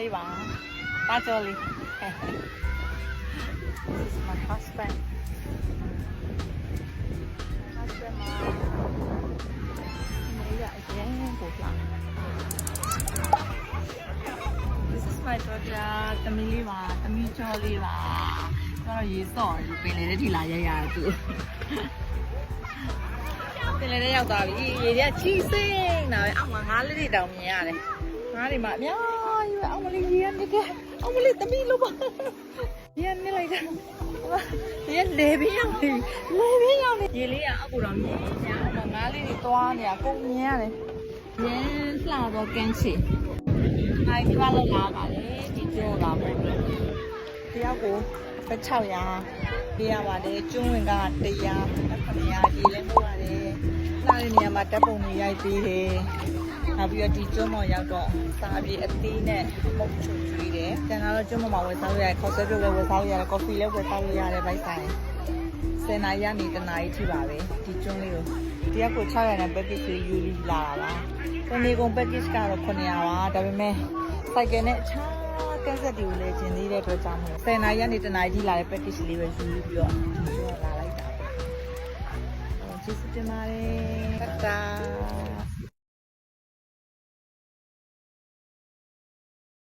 လေးပါတာကျော်လေး This is my husband my husband မှာနေရအရင်ကိုလာ This is my daughter သမီးလေးပါသမီးကျော်လေးပါတော့ရေးစော့ပင်လေတဲ့ဒီလာရရသူပင်လေတဲ့ရောက်သွားပြီရေတွေကချီစိမ့်တာပဲအောက်မှာငါးလေးတွေတောင်မြင်ရတယ်ငါးတွေမှာအများကြီးပဲအောက်မလေးရေရနေတယ်အောက်မလေးသမီးလို့ပါရေနေလိုက်တာရေလေပြင်းရောက်နေလေပြင်းရောက်နေရေလေးကအောက်ကိုတော့မြင်ညာအောက်မှာငါးလေးတွေသွားနေတာကုန်မြင်ရတယ်ရင်းလှတော့ကန်းချီအဲ့ဒီဘာလို့လာပါလဲဒီကျော်လာမယ်တယောက်ကို600ပေးရပါတယ်ကျွန်းဝင်က100 900ရေလဲပို့ရတယ်လာတဲ့နေရာမှာတပ်ပုံတွေရိုက်ပေးတယ်နောက်ပြီးတော့ဒီကျွန်းမော်ရောက်တော့စားပြီးအသီးနဲ့မုတ်ချူကျွေးတယ်ကျန်တော့ကျွန်းမော်မှာဝယ်စားလို့ရတယ်ခေါက်ဆွဲပြုတ်လည်းဝယ်စားလို့ရတယ်ကော်ဖီလည်းဝယ်စားလို့ရတယ်ဗိုက်ဆိုင်10နာရီကနေ1နာရီထိပါပဲဒီကျွန်းလေးကိုတယောက်ကို600နဲ့ package လေးယူပြီးလာတာပါတနေ့ကုန် package ကတော့900ပါဒါပေမဲ့စိုက်ကယ်နဲ့အခြားကန်းဆက်တွေကိုလည်းကျင်သေးတဲ့အတွက်ကြောင့်10နာရီကနေ1နာရီထိလာတဲ့ package လေးပဲယူပြီးတော့ဒီလိုလာလိုက်တာကျေးဇူးတင်ပါတယ်တတာ